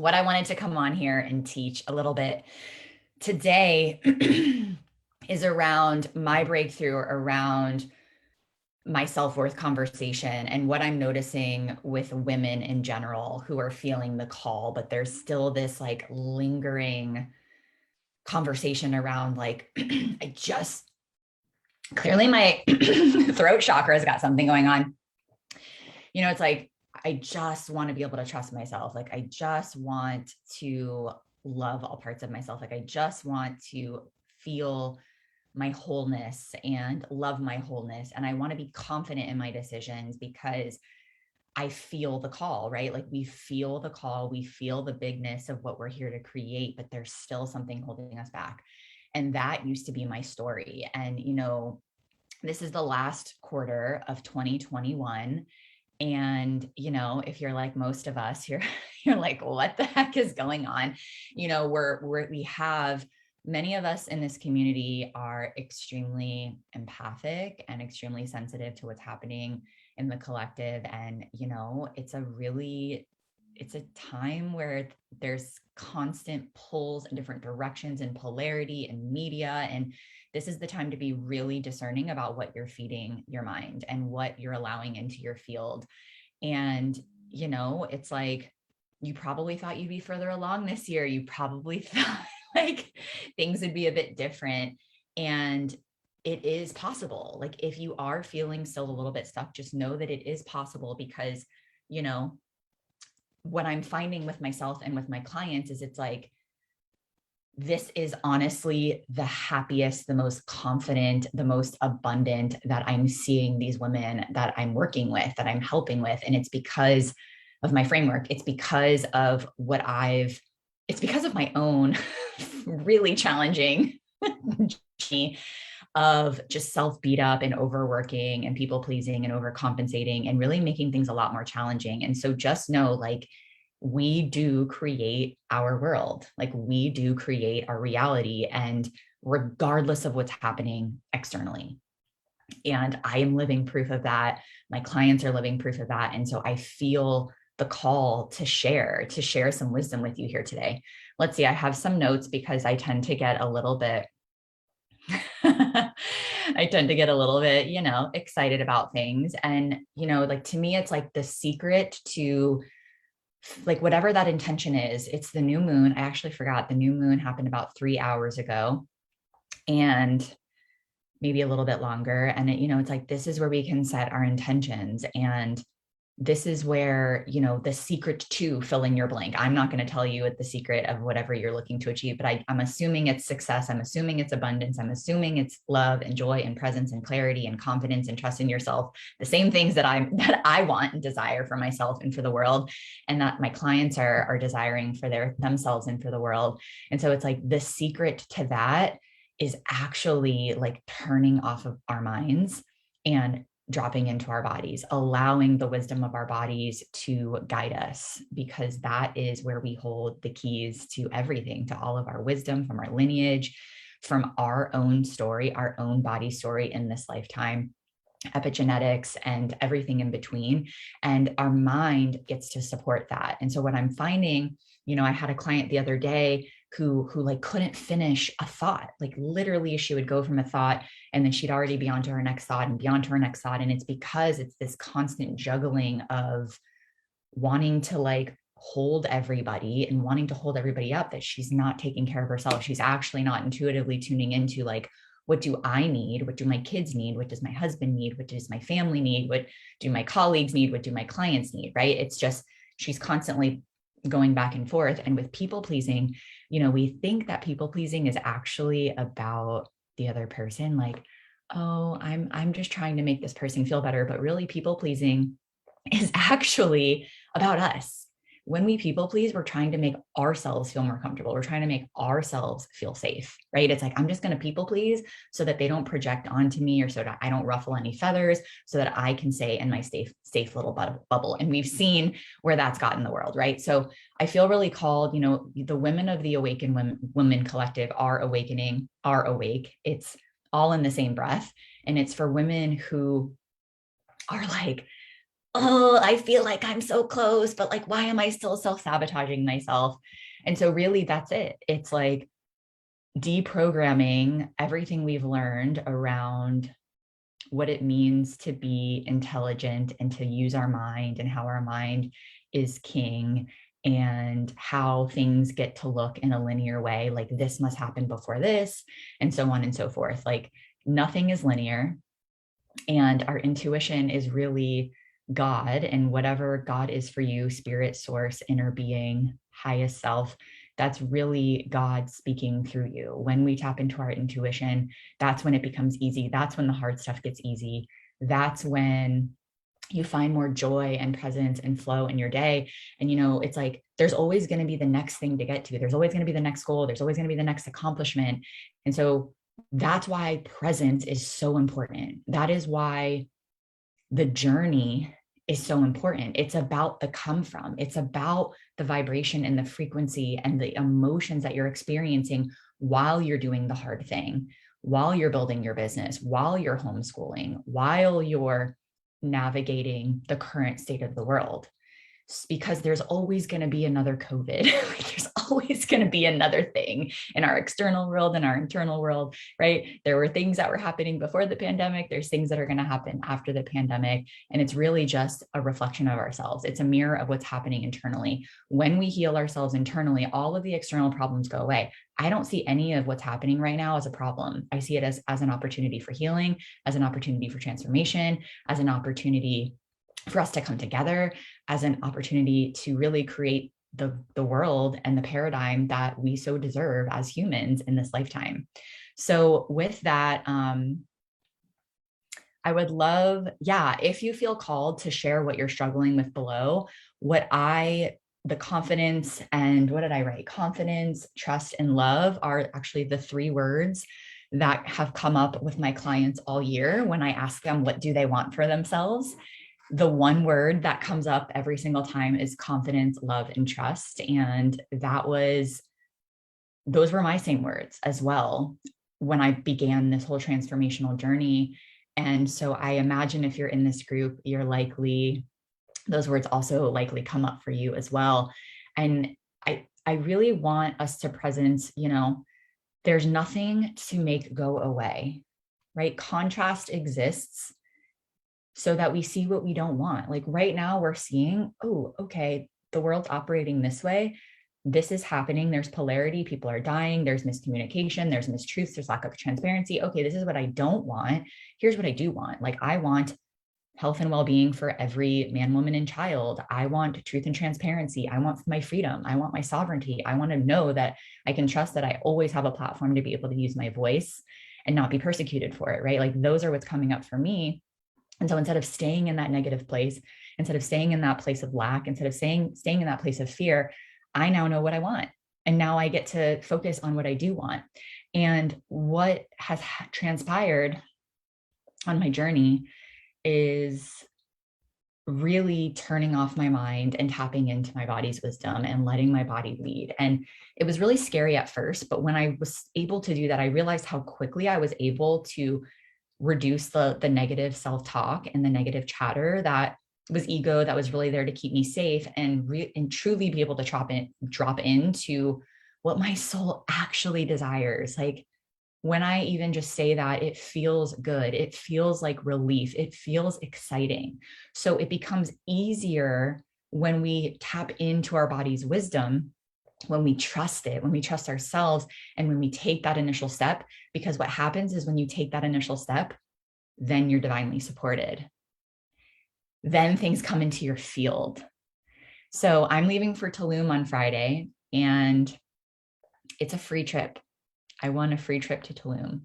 what I wanted to come on here and teach a little bit today is around my breakthrough around my self-worth conversation and what I'm noticing with women in general who are feeling the call, but there's still this like lingering conversation around like, I just clearly my throat chakra has got something going on. It's like, I just want to be able to trust myself. Like, I just want to love all parts of myself. Like, I just want to feel my wholeness and love my wholeness. And I want to be confident in my decisions because I feel the call, right? Like we feel the call, we feel the bigness of what we're here to create, but there's still something holding us back. And that used to be my story. And, this is the last quarter of 2021. And, if you're like most of us, you're like, what the heck is going on? We have many of us in this community are extremely empathic and extremely sensitive to what's happening in the collective. And, it's a time where there's constant pulls in different directions and polarity and media. And this is the time to be really discerning about what you're feeding your mind and what you're allowing into your field. And, it's like, you probably thought you'd be further along this year. You probably thought like things would be a bit different. And it is possible. Like if you are feeling still a little bit stuck, just know that it is possible because, what I'm finding with myself and with my clients is it's like, this is honestly the happiest, the most confident, the most abundant that I'm seeing these women that I'm working with, that I'm helping with. And it's because of my framework. It's because of it's because of my own really challenging journey of just self beat up and overworking and people pleasing and overcompensating and really making things a lot more challenging. And so just know, like, we do create our world, like we do create our reality, and regardless of what's happening externally. And I am living proof of that. My clients are living proof of that. And so I feel the call to share some wisdom with you here today. Let's see, I have some notes because I tend to get a little bit excited about things. And, like to me, it's like the secret to like whatever that intention is. It's the new moon. I actually forgot the new moon happened about 3 hours ago and maybe a little bit longer. And it's like, this is where we can set our intentions. And this is where, the secret to fill in your blank. I'm not going to tell you the secret of whatever you're looking to achieve, but I'm assuming it's success. I'm assuming it's abundance. I'm assuming it's love and joy and presence and clarity and confidence and trust in yourself. The same things that I want and desire for myself and for the world, and that my clients are desiring for themselves and for the world. And so it's like the secret to that is actually like turning off of our minds and dropping into our bodies, allowing the wisdom of our bodies to guide us, because that is where we hold the keys to everything, to all of our wisdom from our lineage, from our own story, our own body story in this lifetime, epigenetics and everything in between. And our mind gets to support that. And so what I'm finding, I had a client the other day who like couldn't finish a thought. Like literally she would go from a thought and then she'd already be on to her next thought and beyond to her next thought. And it's because it's this constant juggling of wanting to like hold everybody and wanting to hold everybody up, that she's not taking care of herself. She's actually not intuitively tuning into like, what do I need? What do my kids need? What does my husband need? What does my family need? What do my colleagues need? What do my clients need? Right? It's just, she's constantly going back and forth. And with people pleasing, we think that people pleasing is actually about the other person. Like, oh, I'm just trying to make this person feel better. But really people pleasing is actually about us. When we people please, we're trying to make ourselves feel more comfortable. We're trying to make ourselves feel safe, right? It's like, I'm just going to people please so that they don't project onto me, or so that I don't ruffle any feathers, so that I can stay in my safe little bubble. And we've seen where that's gotten the world, right? So I feel really called, the women of the Awakened Women Collective are awakening, are awake. It's all in the same breath. And it's for women who are like, oh, I feel like I'm so close, but like, why am I still self-sabotaging myself? And so really that's it. It's like deprogramming everything we've learned around what it means to be intelligent and to use our mind, and how our mind is king, and how things get to look in a linear way, like this must happen before this, and so on and so forth. Like nothing is linear, and our intuition is really God, and whatever God is for you, spirit, source, inner being, highest self, that's really God speaking through you. When we tap into our intuition, that's when it becomes easy. That's when the hard stuff gets easy. That's when you find more joy and presence and flow in your day. And, it's like, there's always going to be the next thing to get to. There's always going to be the next goal. There's always going to be the next accomplishment. And so that's why presence is so important. That is why the journey is so important. It's about the come from. It's about the vibration and the frequency and the emotions that you're experiencing while you're doing the hard thing, while you're building your business, while you're homeschooling, while you're navigating the current state of the world. Because there's always going to be another COVID. There's always going to be another thing in our external world and our internal world, right? There were things that were happening before the pandemic. There's things that are going to happen after the pandemic. And it's really just a reflection of ourselves. It's a mirror of what's happening internally. When we heal ourselves internally, all of the external problems go away. I don't see any of what's happening right now as a problem. I see it as an opportunity for healing, as an opportunity for transformation, as an opportunity for us to come together, as an opportunity to really create the world and the paradigm that we so deserve as humans in this lifetime. So with that, I would love, if you feel called to share what you're struggling with below, the confidence, and what did I write? Confidence, trust, and love are actually the 3 words that have come up with my clients all year when I ask them, what do they want for themselves? The one word that comes up every single time is confidence, love, and trust. And those were my same words as well when I began this whole transformational journey. And so I imagine if you're in this group, those words also likely come up for you as well. And I really want us to presence, there's nothing to make go away, right? Contrast exists so that we see what we don't want. Like right now we're seeing, oh, okay, the world's operating this way. This is happening. There's polarity. People are dying. There's miscommunication. There's mistruths. There's lack of transparency. Okay, this is what I don't want. Here's what I do want. Like I want health and well-being for every man, woman, and child. I want truth and transparency. I want my freedom. I want my sovereignty. I want to know that I can trust that I always have a platform to be able to use my voice and not be persecuted for it, right? Like those are what's coming up for me. And so instead of staying in that negative place, instead of staying in that place of lack, instead of staying in that place of fear, I now know what I want. And now I get to focus on what I do want. And what has transpired on my journey is really turning off my mind and tapping into my body's wisdom and letting my body lead. And it was really scary at first, but when I was able to do that, I realized how quickly I was able to reduce the negative self-talk and the negative chatter that was ego, that was really there to keep me safe, and truly be able to drop into what my soul actually desires. Like when I even just say that, it feels good. It feels like relief. It feels exciting. So it becomes easier when we tap into our body's wisdom, when we trust it, when we trust ourselves, and when we take that initial step. Because what happens is when you take that initial step, then you're divinely supported. Then things come into your field. So I'm leaving for Tulum on Friday, and it's a free trip. I won a free trip to Tulum,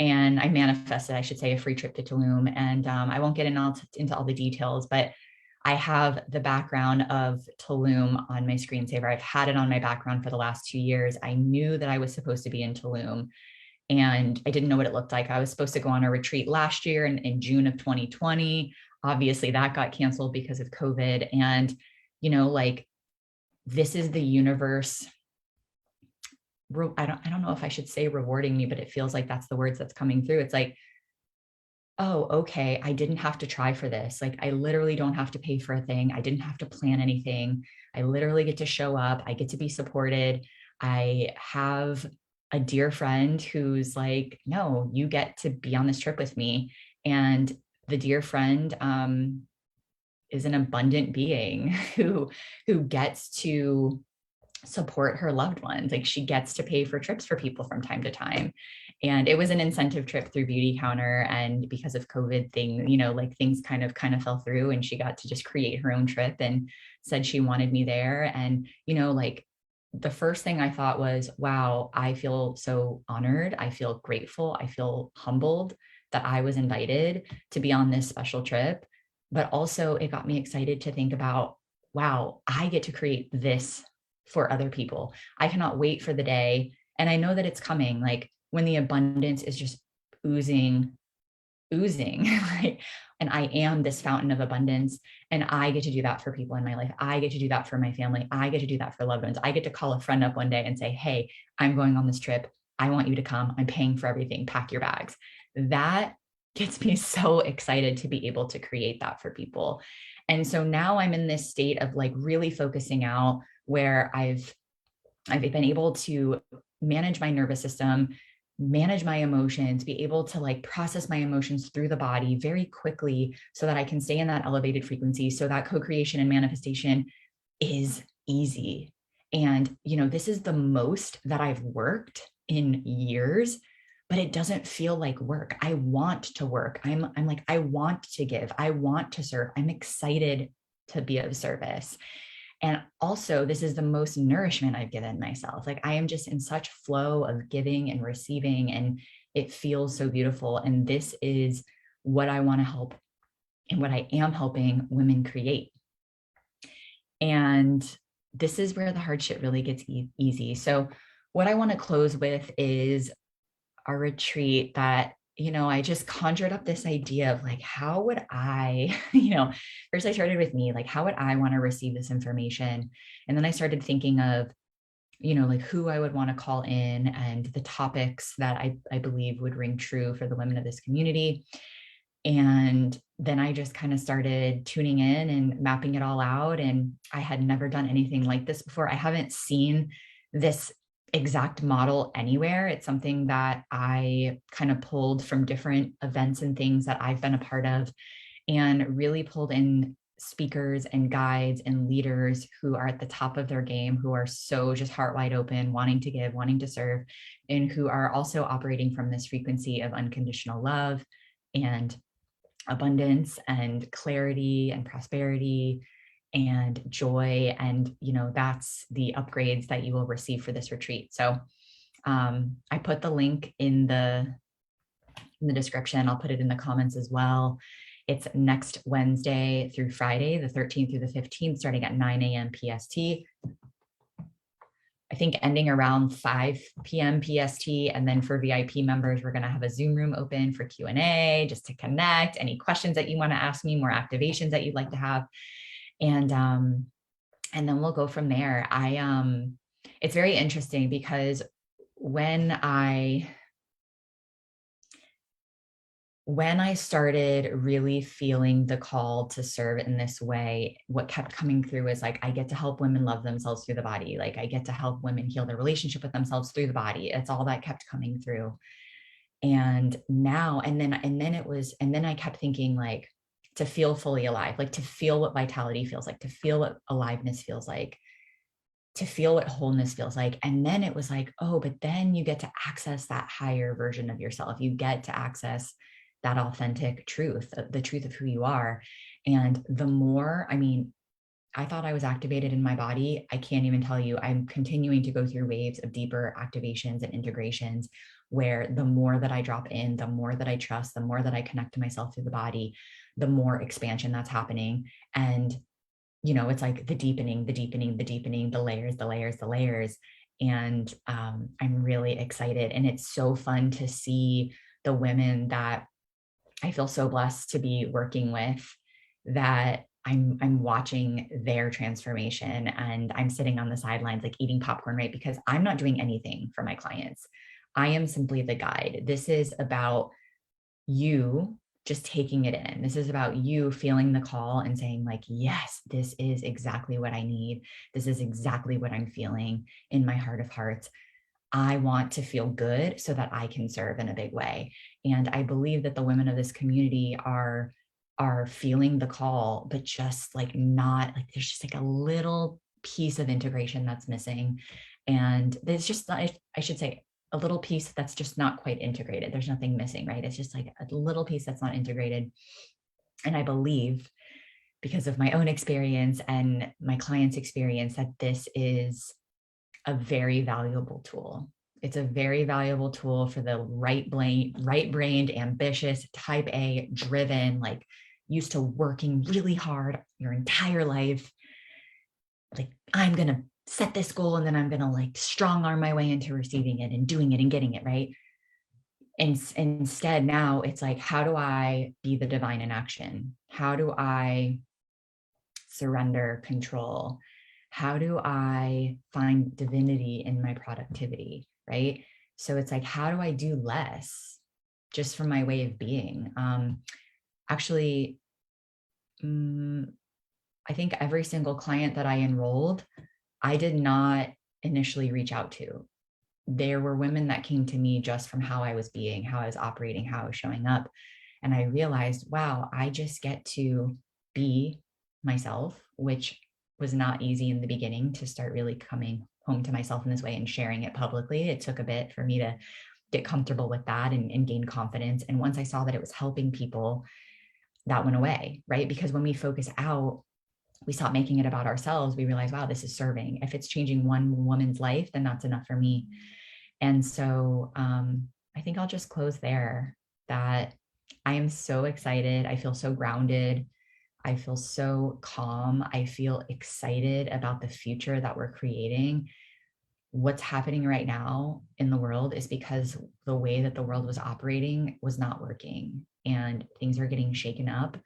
and I manifested, I should say, a free trip to Tulum. And I won't get into all the details, but I have the background of Tulum on my screensaver. I've had it on my background for the last 2 years. I knew that I was supposed to be in Tulum, and I didn't know what it looked like. I was supposed to go on a retreat last year in June of 2020. Obviously that got canceled because of COVID. And, like, this is the universe. I don't know if I should say rewarding me, but it feels like that's the words that's coming through. It's like, oh, okay, I didn't have to try for this. Like, I literally don't have to pay for a thing. I didn't have to plan anything. I literally get to show up. I get to be supported. I have a dear friend who's like, no, you get to be on this trip with me. And the dear friend is an abundant being who gets to support her loved ones. Like, she gets to pay for trips for people from time to time. And it was an incentive trip through Beauty Counter. And because of COVID thing, like things kind of fell through, and she got to just create her own trip and said she wanted me there. And, like the first thing I thought was, wow, I feel so honored. I feel grateful. I feel humbled that I was invited to be on this special trip. But also it got me excited to think about, wow, I get to create this for other people. I cannot wait for the day. And I know that it's coming, like when the abundance is just oozing, right? And I am this fountain of abundance. And I get to do that for people in my life. I get to do that for my family. I get to do that for loved ones. I get to call a friend up one day and say, hey, I'm going on this trip. I want you to come. I'm paying for everything. Pack your bags. That gets me so excited to be able to create that for people. And so now I'm in this state of like really focusing out where I've been able to manage my nervous system, manage my emotions, be able to like process my emotions through the body very quickly so that I can stay in that elevated frequency, so that co-creation and manifestation is easy. And, this is the most that I've worked in years, but it doesn't feel like work. I want to work. I'm like, I want to give. I want to serve. I'm excited to be of service. And also, this is the most nourishment I've given myself. Like, I am just in such flow of giving and receiving, and it feels so beautiful. And this is what I want to help and what I am helping women create. And this is where the hard shit really gets easy. So what I want to close with is a retreat that, I just conjured up this idea of like, how would I, first I started with me, like, how would I want to receive this information? And then I started thinking of, like who I would want to call in and the topics that I believe would ring true for the women of this community. And then I just kind of started tuning in and mapping it all out. And I had never done anything like this before. I haven't seen this exact model anywhere. It's something that I kind of pulled from different events and things that I've been a part of, and really pulled in speakers and guides and leaders who are at the top of their game, who are so just heart wide open, wanting to give, wanting to serve, and who are also operating from this frequency of unconditional love and abundance and clarity and prosperity and joy. And, that's the upgrades that you will receive for this retreat. So I put the link in the description. I'll put it in the comments as well. It's next Wednesday through Friday, the 13th through the 15th, starting at 9 a.m. PST. I think ending around 5 p.m. PST. And then for VIP members, we're going to have a Zoom room open for Q&A, just to connect. Any questions that you want to ask me, more activations that you'd like to have. And then we'll go from there. It's very interesting because when I started really feeling the call to serve in this way, what kept coming through is like, I get to help women love themselves through the body. Like, I get to help women heal their relationship with themselves through the body. It's all that kept coming through. And now, and then I kept thinking, like, to feel fully alive, like to feel what vitality feels like, to feel what aliveness feels like, to feel what wholeness feels like. And then it was like, oh, but then you get to access that higher version of yourself. You get to access that authentic truth, the truth of who you are. And the more, I thought I was activated in my body. I can't even tell you, I'm continuing to go through waves of deeper activations and integrations, where the more that I drop in, the more that I trust, the more that I connect to myself through the body, the more expansion that's happening. And, it's like the deepening, the layers. And I'm really excited. And it's so fun to see the women that I feel so blessed to be working with, that I'm watching their transformation, and I'm sitting on the sidelines, like eating popcorn, right? Because I'm not doing anything for my clients. I am simply the guide. This is about you just taking it in. This is about you feeling the call and saying like, yes, this is exactly what I need. This is exactly what I'm feeling in my heart of hearts. I want to feel good so that I can serve in a big way. And I believe that the women of this community are feeling the call, but just like not like there's just like a little piece of integration that's missing. And there's just I should say a little piece that's just not quite integrated. There's nothing missing, right? It's just like a little piece that's not integrated. And I believe, because of my own experience and my clients' experience, that this is a very valuable tool. It's a very valuable tool for the right-brained, ambitious, type A, driven, like used to working really hard your entire life. Like, I'm going to set this goal and then I'm going to like strong arm my way into receiving it and doing it and getting it, right? And instead now it's like, how do I be the divine in action? How do I surrender control? How do I find divinity in my productivity, right? So it's like, how do I do less just from my way of being? Actually, I think every single client that I enrolled, I did not initially reach out to. There were women that came to me just from how I was being, how I was operating, how I was showing up. And I realized, wow, I just get to be myself, which was not easy in the beginning to start really coming home to myself in this way and sharing it publicly. It took a bit for me to get comfortable with that and gain confidence. And once I saw that it was helping people, that went away, right? Because when we focus out, we stop making it about ourselves. We realize, wow, this is serving. If it's changing one woman's life, then that's enough for me. And so I think I'll just close there, that I am so excited. I feel so grounded. I feel so calm. I feel excited about the future that we're creating. What's happening right now in the world is because the way that the world was operating was not working and things are getting shaken up.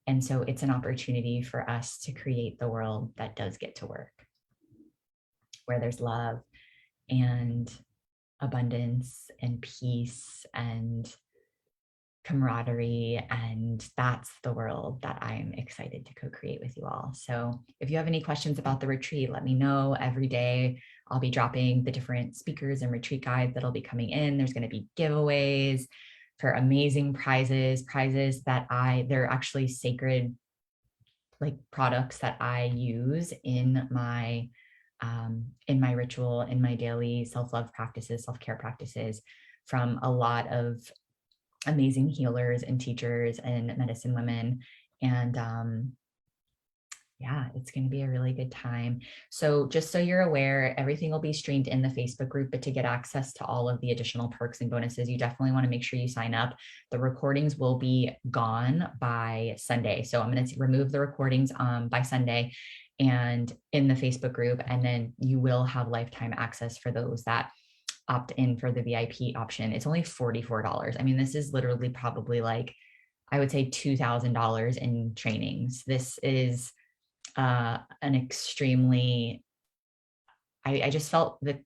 And so it's an opportunity for us to create the world that does get to work, where there's love and abundance and peace and camaraderie. And that's the world that I'm excited to co-create with you all. So if you have any questions about the retreat, let me know. Every day I'll be dropping the different speakers and retreat guides that'll be coming in. There's going to be giveaways for amazing prizes that they're actually sacred like products that I use in my ritual, in my daily self-love practices, self-care practices, from a lot of amazing healers and teachers and medicine women. And yeah, it's going to be a really good time. So just so you're aware, everything will be streamed in the Facebook group, but to get access to all of the additional perks and bonuses, you definitely want to make sure you sign up. The recordings will be gone by Sunday. So I'm going to remove the recordings by Sunday and in the Facebook group, and then you will have lifetime access for those that opt in for the VIP option. It's only $44. I mean, this is literally probably like, I would say $2,000 in trainings. This is an extremely, I just felt that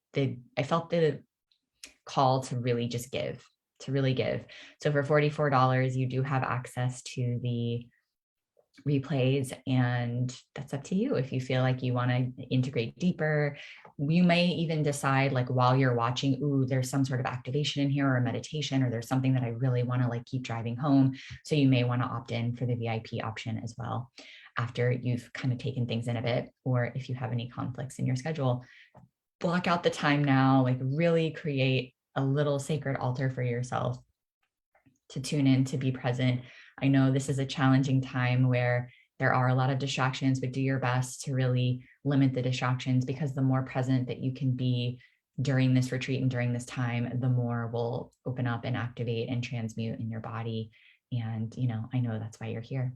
I felt the call to really just give, to really give. So for $44, you do have access to the replays, and that's up to you. If you feel like you want to integrate deeper, you may even decide, like while you're watching, ooh, there's some sort of activation in here or a meditation, or there's something that I really want to like keep driving home. So you may want to opt in for the VIP option as well, after you've kind of taken things in a bit. Or if you have any conflicts in your schedule, block out the time now, like really create a little sacred altar for yourself to tune in, to be present. I know this is a challenging time where there are a lot of distractions, but do your best to really limit the distractions, because the more present that you can be during this retreat and during this time, the more will open up and activate and transmute in your body. And, you know, I know that's why you're here.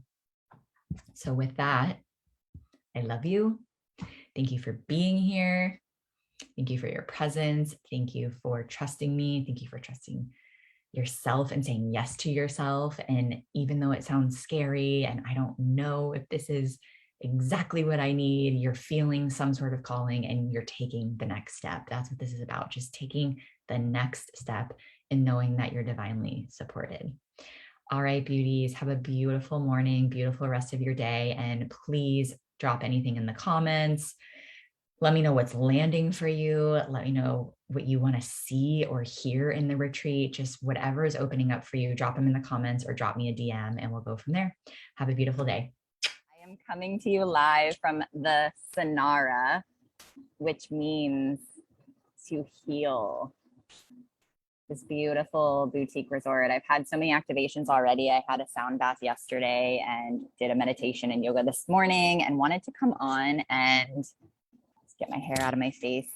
So with that, I love you. Thank you for being here. Thank you for your presence. Thank you for trusting me. Thank you for trusting yourself and saying yes to yourself. And even though it sounds scary and I don't know if this is exactly what I need, you're feeling some sort of calling and you're taking the next step. That's what this is about. Just taking the next step and knowing that you're divinely supported. All right, beauties, have a beautiful morning, beautiful rest of your day. And please drop anything in the comments. Let me know what's landing for you. Let me know what you want to see or hear in the retreat. Just whatever is opening up for you, drop them in the comments or drop me a DM and we'll go from there. Have a beautiful day. I am coming to you live from the Sonara, which means to heal. This beautiful boutique resort. I've had so many activations already. I had a sound bath yesterday and did a meditation and yoga this morning and wanted to come on and let's get my hair out of my face,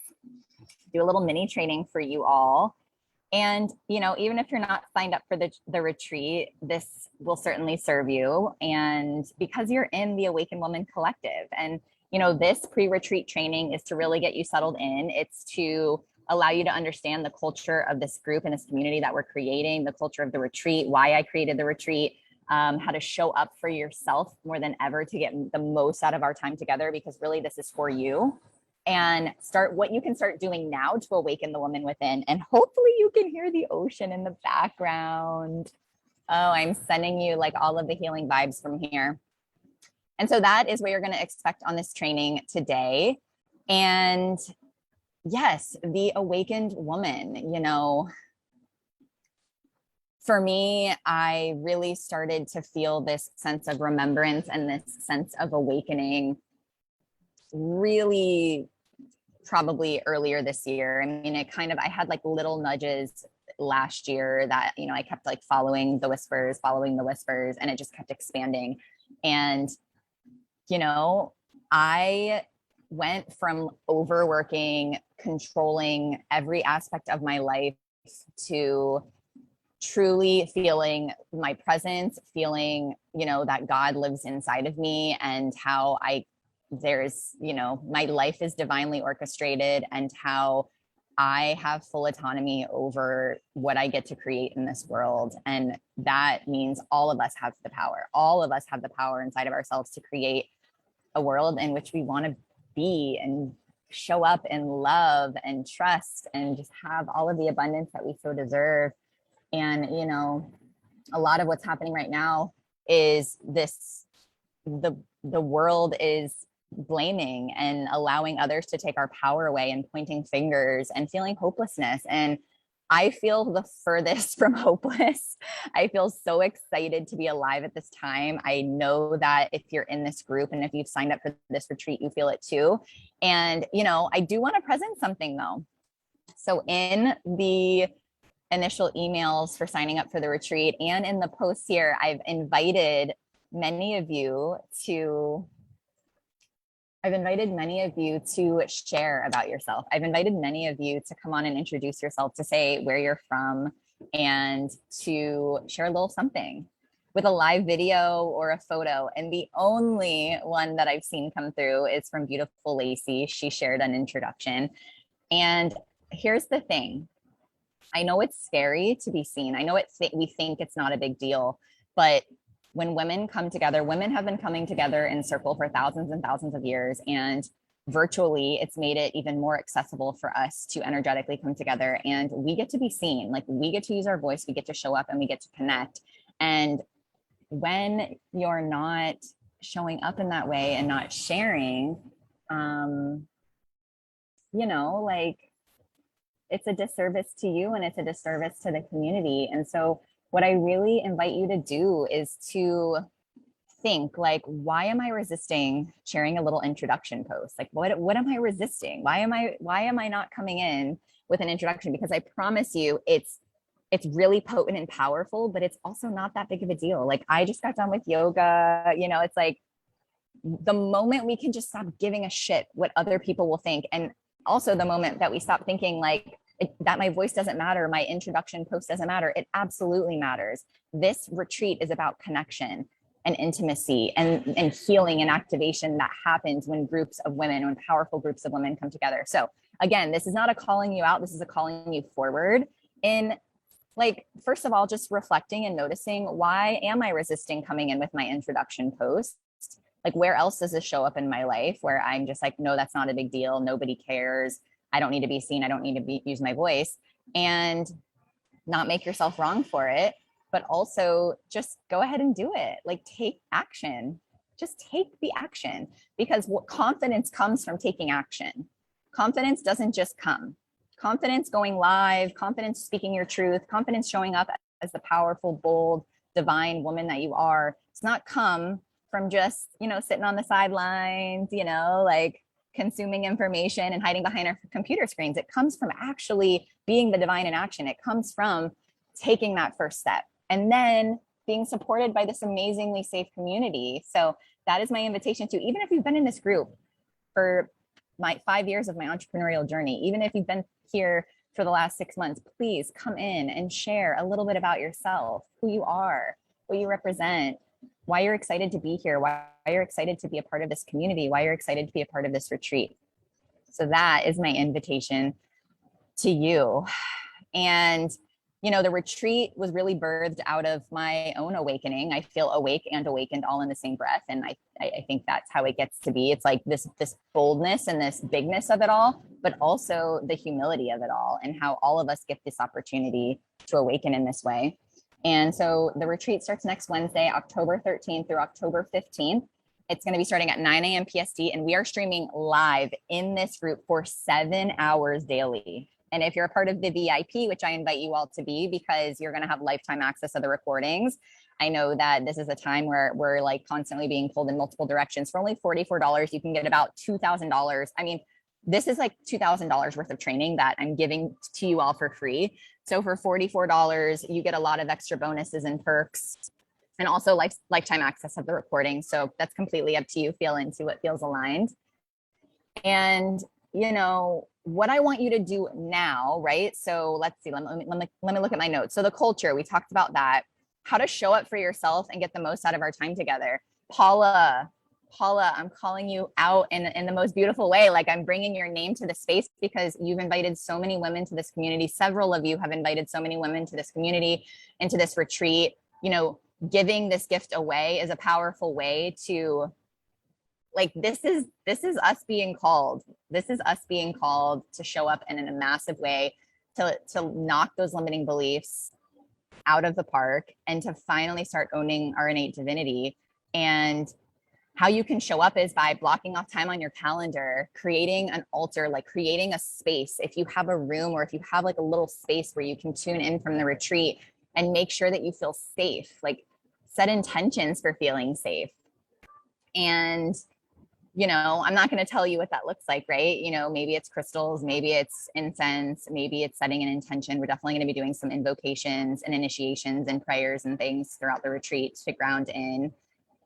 do a little mini training for you all. And, you know, even if you're not signed up for the retreat, this will certainly serve you. And because you're in the Awakened Woman Collective, and, you know, this pre-retreat training is to really get you settled in. It's to allow you to understand the culture of this group and this community that we're creating, the culture of the retreat, why I created the retreat, how to show up for yourself more than ever to get the most out of our time together, because really this is for you. And start what you can start doing now to awaken the woman within. And hopefully you can hear the ocean in the background. Oh, I'm sending you like all of the healing vibes from here. And so that is what you're going to expect on this training today. And yes, the awakened woman, you know, for me, I really started to feel this sense of remembrance and this sense of awakening really probably earlier this year. I mean, I had like little nudges last year that, you know, I kept like following the whispers, and it just kept expanding. And, you know, I went from overworking, controlling every aspect of my life to truly feeling my presence, feeling, you know, that God lives inside of me and how there's, you know, my life is divinely orchestrated and how I have full autonomy over what I get to create in this world. And that means all of us have the power. All of us have the power inside of ourselves to create a world in which we want to be and show up and love and trust and just have all of the abundance that we so deserve. And, you know, a lot of what's happening right now is the world is blaming and allowing others to take our power away and pointing fingers and feeling hopelessness. And I feel the furthest from hopeless. I feel so excited to be alive at this time. I know that if you're in this group and if you've signed up for this retreat, you feel it too. And, you know, I do want to present something though. So in the initial emails for signing up for the retreat and in the posts here, I've invited many of you to share about yourself. I've invited many of you to come on and introduce yourself, to say where you're from, and to share a little something with a live video or a photo. And the only one that I've seen come through is from beautiful Lacey. She shared an introduction. And here's the thing. I know it's scary to be seen. I know we think it's not a big deal, but when women come together, women have been coming together in circle for thousands and thousands of years, and virtually it's made it even more accessible for us to energetically come together, and we get to be seen. Like, we get to use our voice, we get to show up, and we get to connect. And when you're not showing up in that way and not sharing, you know, like, it's a disservice to you and it's a disservice to the community. And so what I really invite you to do is to think, like, why am I resisting sharing a little introduction post? Like, what am I resisting? Why am I not coming in with an introduction? Because I promise you, it's really potent and powerful, but it's also not that big of a deal. Like, I just got done with yoga, you know, it's like the moment we can just stop giving a shit what other people will think. And also the moment that we stop thinking like that my voice doesn't matter, my introduction post doesn't matter, it absolutely matters. This retreat is about connection and intimacy and healing and activation that happens when groups of women, when powerful groups of women come together. So again, this is not a calling you out, this is a calling you forward in, like, first of all, just reflecting and noticing, why am I resisting coming in with my introduction post? Like, where else does this show up in my life where I'm just like, no, that's not a big deal, nobody cares, I don't need to be seen, I don't need to use my voice, and not make yourself wrong for it. but also just go ahead and do it. Like, take action. Just take the action, because what confidence comes from taking action. Confidence doesn't just come. Confidence going live, confidence speaking your truth, confidence showing up as the powerful, bold, divine woman that you are. It's not come from just, sitting on the sidelines, like consuming information and hiding behind our computer screens. It comes from actually being the divine in action. It comes from taking that first step and then being supported by this amazingly safe community. So that is my invitation to, even if you've been in this group for my 5 years of my entrepreneurial journey, even if you've been here for the last 6 months, please come in and share a little bit about yourself, who you are, what you represent, why you're excited to be here, why you're excited to be a part of this community, why you're excited to be a part of this retreat. So that is my invitation to you. And the retreat was really birthed out of my own awakening. I feel awake and awakened all in the same breath. And I think that's how it gets to be. It's like this boldness and this bigness of it all, but also the humility of it all, and how all of us get this opportunity to awaken in this way. And so the retreat starts next Wednesday, October 13th through October 15th. It's going to be starting at 9 a.m. PST, and we are streaming live in this group for 7 hours daily. And if you're a part of the VIP, which I invite you all to be, because you're going to have lifetime access to the recordings. I know that this is a time where we're like constantly being pulled in multiple directions. For only $44, you can get about $2,000. I mean, this is like $2,000 worth of training that I'm giving to you all for free. So for $44, you get a lot of extra bonuses and perks, and also lifetime access of the recording. So that's completely up to you. Feel into what feels aligned. And what I want you to do now, right? So let's see, let me look at my notes. So the culture, we talked about that, how to show up for yourself and get the most out of our time together. Paula, I'm calling you out in the most beautiful way. Like, I'm bringing your name to the space because you've invited so many women to this community. Several of you have invited so many women to this community, into this retreat. Giving this gift away is a powerful way to, like, this is us being called. This is us being called to show up in a massive way, to knock those limiting beliefs out of the park, and to finally start owning our innate divinity. And how you can show up is by blocking off time on your calendar, creating an altar, like creating a space. If you have a room, or if you have like a little space where you can tune in from the retreat, and make sure that you feel safe, like set intentions for feeling safe. And I'm not going to tell you what that looks like, right? Maybe it's crystals, maybe it's incense, maybe it's setting an intention. We're definitely going to be doing some invocations and initiations and prayers and things throughout the retreat to ground in.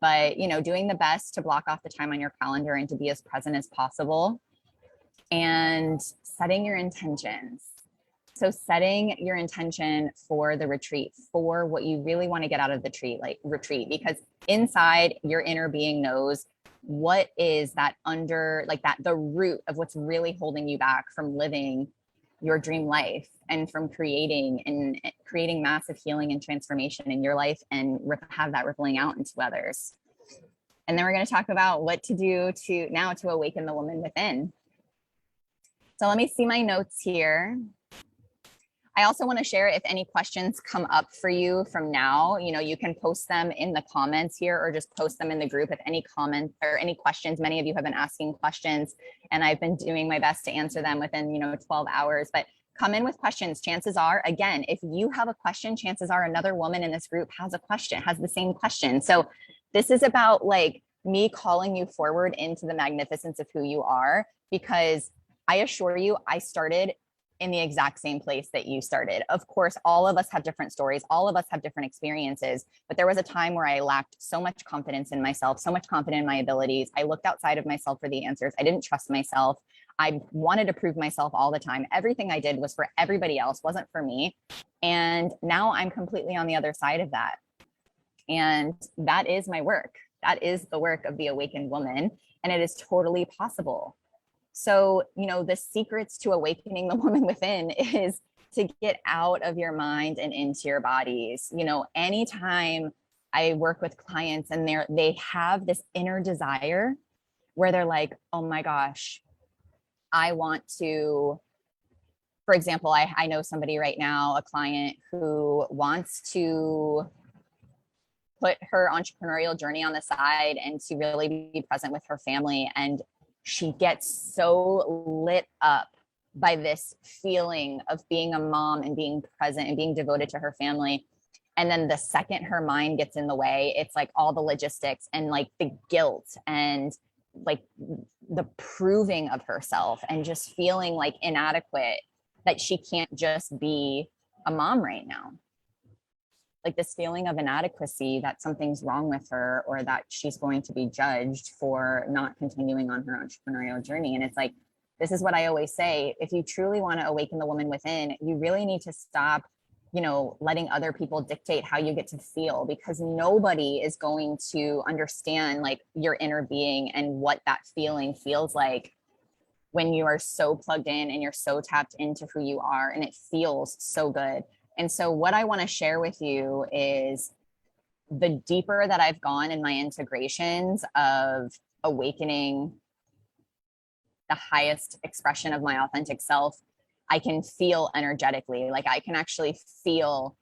But, doing the best to block off the time on your calendar and to be as present as possible, and setting your intentions. So setting your intention for the retreat, for what you really want to get out of the retreat, because inside your inner being knows what is that the root of what's really holding you back from living your dream life, and from creating massive healing and transformation in your life, and have that rippling out into others. And then we're going to talk about what to do to awaken the woman within. So let me see my notes here. I also want to share, if any questions come up for you from now, you can post them in the comments here, or just post them in the group. If any comments or any questions, many of you have been asking questions, and I've been doing my best to answer them within, 12 hours, but come in with questions. Chances are, again, if you have a question, chances are another woman in this group has the same question. So this is about like me calling you forward into the magnificence of who you are, because I assure you, I started in the exact same place that you started. Of course, all of us have different stories. All of us have different experiences, but there was a time where I lacked so much confidence in myself, so much confidence in my abilities. I looked outside of myself for the answers. I didn't trust myself. I wanted to prove myself all the time. Everything I did was for everybody else, wasn't for me. And now I'm completely on the other side of that. And that is my work. That is the work of the awakened woman. And it is totally possible. So, the secrets to awakening the woman within is to get out of your mind and into your bodies. Anytime I work with clients and they have this inner desire where they're like, oh my gosh, I want to for example, I know somebody right now, a client who wants to put her entrepreneurial journey on the side and to really be present with her family. And she gets so lit up by this feeling of being a mom and being present and being devoted to her family. And then the second her mind gets in the way, it's like all the logistics and like the guilt and like the proving of herself and just feeling like inadequate, that she can't just be a mom right now. Like this feeling of inadequacy, that something's wrong with her or that she's going to be judged for not continuing on her entrepreneurial journey. And it's like, this is what I always say, if you truly want to awaken the woman within, you really need to stop, you know, letting other people dictate how you get to feel, because nobody is going to understand like your inner being and what that feeling feels like when you are so plugged in and you're so tapped into who you are, and it feels so good. And so what I want to share with you is the deeper that I've gone in my integrations of awakening the highest expression of my authentic self, I can feel energetically, like I can actually feel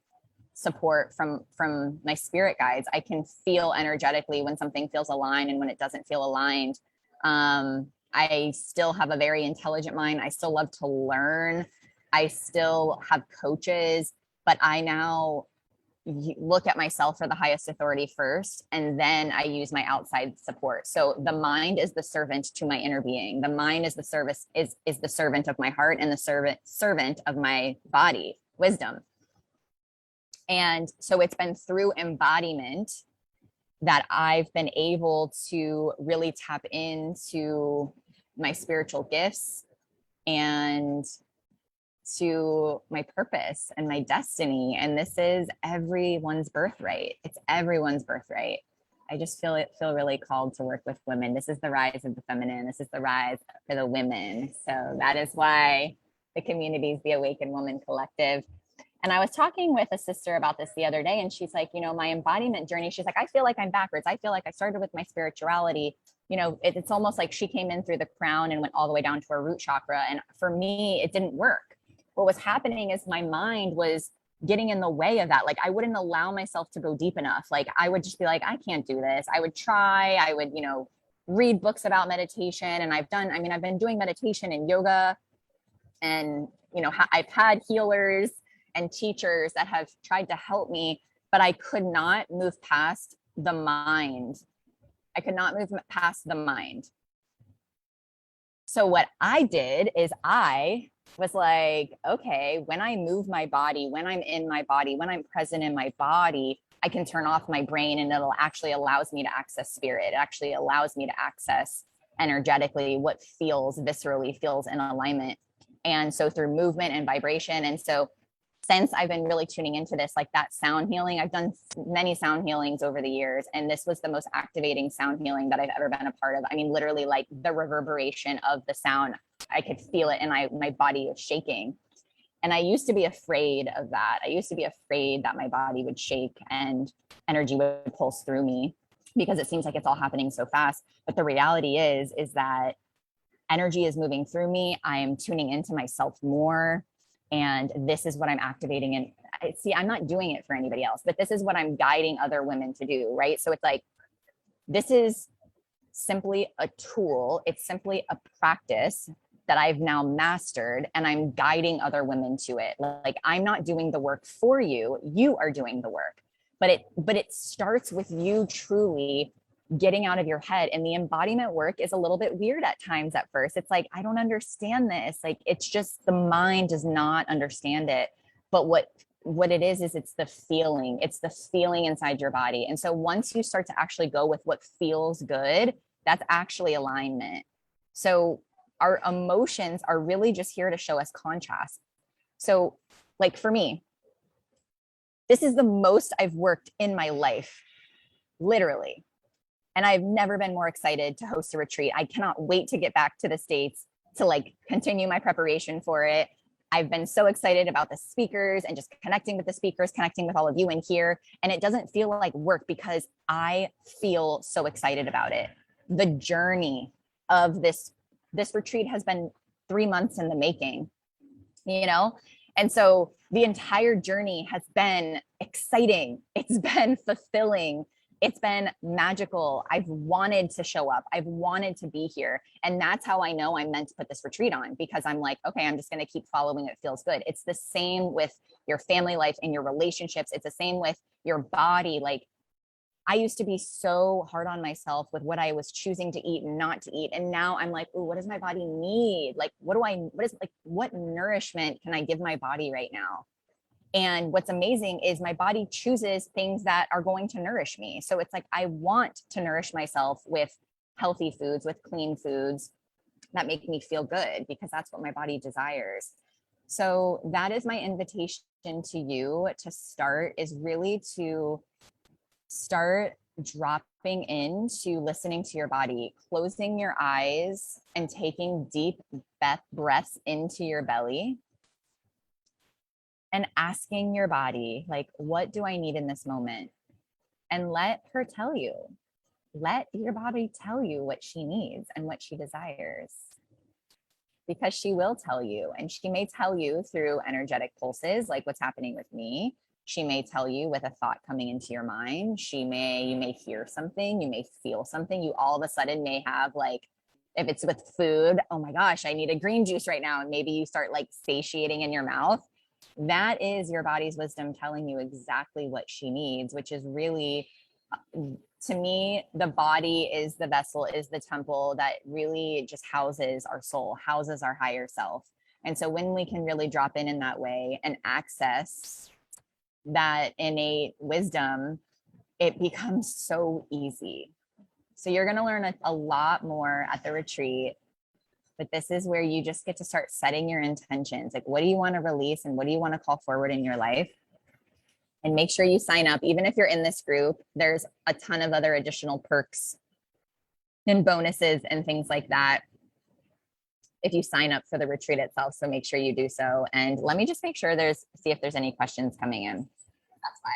support from my spirit guides. I can feel energetically when something feels aligned and when it doesn't feel aligned. I still have a very intelligent mind. I still love to learn. I still have coaches, but I now look at myself for the highest authority first, and then I use my outside support. So the mind is the servant to my inner being. The mind is the service, is the servant of my heart, and the servant of my body, wisdom. And so it's been through embodiment that I've been able to really tap into my spiritual gifts and to my purpose and my destiny. And this is everyone's birthright. It's everyone's birthright. I just feel really called to work with women. This is the rise of the feminine. This is the rise for the women. So that is why the community is the Awakened Woman Collective. And I was talking with a sister about this the other day, and she's like, you know, my embodiment journey, she's like, I feel like I'm backwards. I feel like I started with my spirituality. You know, it's almost like she came in through the crown and went all the way down to her root chakra. And for me, it didn't work. What was happening is my mind was getting in the way of that. Like I wouldn't allow myself to go deep enough. Like I would just be like, I can't do this. I would try, I would, you know, read books about meditation. And I've been doing meditation and yoga, and, you know, I've had healers and teachers that have tried to help me, but I could not move past the mind. I could not move past the mind. So what I did is I was like, okay, when I move my body, when I'm in my body, when I'm present in my body, I can turn off my brain, and it'll actually allows me to access spirit. It actually allows me to access energetically what feels viscerally, feels in alignment. And so through movement and vibration. And so since I've been really tuning into this, like that sound healing, I've done many sound healings over the years, and this was the most activating sound healing that I've ever been a part of. I mean, literally like the reverberation of the sound, I could feel it, and my body was shaking. And I used to be afraid of that. I used to be afraid that my body would shake and energy would pulse through me, because it seems like it's all happening so fast. But the reality is that energy is moving through me. I am tuning into myself more. And this is what I'm activating. And see, I'm not doing it for anybody else, but this is what I'm guiding other women to do, right? So it's like, this is simply a tool. It's simply a practice that I've now mastered, and I'm guiding other women to it. Like I'm not doing the work for you. You are doing the work, but it starts with you truly getting out of your head. And the embodiment work is a little bit weird at times at first. It's like, I don't understand this. Like, it's just the mind does not understand it. But what it is it's the feeling. It's the feeling inside your body. And so once you start to actually go with what feels good, that's actually alignment. So our emotions are really just here to show us contrast. So like for me, this is the most I've worked in my life, literally. And I've never been more excited to host a retreat. I cannot wait to get back to the States to like continue my preparation for it. I've been so excited about the speakers and just connecting with the speakers, connecting with all of you in here. And it doesn't feel like work because I feel so excited about it. The journey of this retreat has been 3 months in the making. you know? And so the entire journey has been exciting. It's been fulfilling. It's been magical. I've wanted to show up. I've wanted to be here. And that's how I know I'm meant to put this retreat on, because I'm like, okay, I'm just going to keep following. It feels good. It's the same with your family life and your relationships. It's the same with your body. Like, I used to be so hard on myself with what I was choosing to eat and not to eat. And now I'm like, oh, what does my body need? Like, what nourishment can I give my body right now? And what's amazing is my body chooses things that are going to nourish me. So it's like, I want to nourish myself with healthy foods, with clean foods that make me feel good, because that's what my body desires. So that is my invitation to you to start, is really to start dropping into listening to your body, closing your eyes and taking deep breaths into your belly and asking your body, like, what do I need in this moment? And let her tell you. Let your body tell you what she needs and what she desires, because she will tell you. And she may tell you through energetic pulses, like what's happening with me. She may tell you with a thought coming into your mind. You may hear something, you may feel something. You all of a sudden may have, like, if it's with food, oh my gosh, I need a green juice right now. And maybe you start like satiating in your mouth. That is your body's wisdom telling you exactly what she needs, which is really, to me, the body is the vessel, is the temple that really just houses our soul, houses our higher self. And so when we can really drop in that way and access that innate wisdom, it becomes so easy. So you're going to learn a lot more at the retreat, but this is where you just get to start setting your intentions. Like, what do you want to release and what do you want to call forward in your life? And make sure you sign up. Even if you're in this group, there's a ton of other additional perks and bonuses and things like that if you sign up for the retreat itself. So make sure you do so. And let me just make sure see if there's any questions coming in. That's why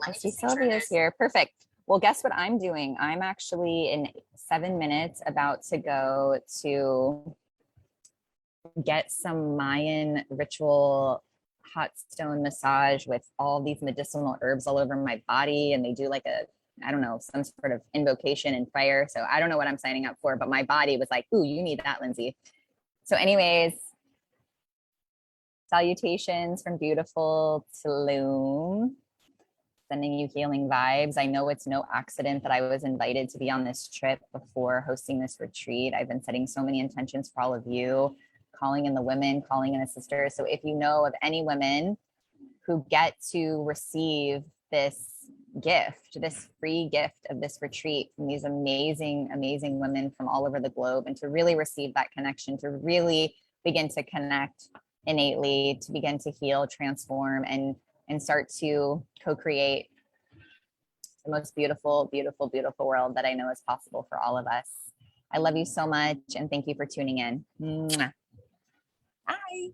I see Sylvia's here. Perfect. Well, guess what I'm doing? I'm actually in 7 minutes about to go to get some Mayan ritual hot stone massage with all these medicinal herbs all over my body. And they do like I don't know, some sort of invocation and prayer. So I don't know what I'm signing up for, but my body was like, ooh, you need that, Lindsay. So anyways, salutations from beautiful Tulum. Sending you healing vibes. I know it's no accident that I was invited to be on this trip before hosting this retreat. I've been setting so many intentions for all of you, calling in the women, calling in the sisters. So if you know of any women who get to receive this gift, this free gift of this retreat from these amazing, amazing women from all over the globe, and to really receive that connection, to really begin to connect innately, to begin to heal, transform, and start to co-create the most beautiful, beautiful, beautiful world that I know is possible for all of us. I love you so much, and thank you for tuning in. Mwah. Bye.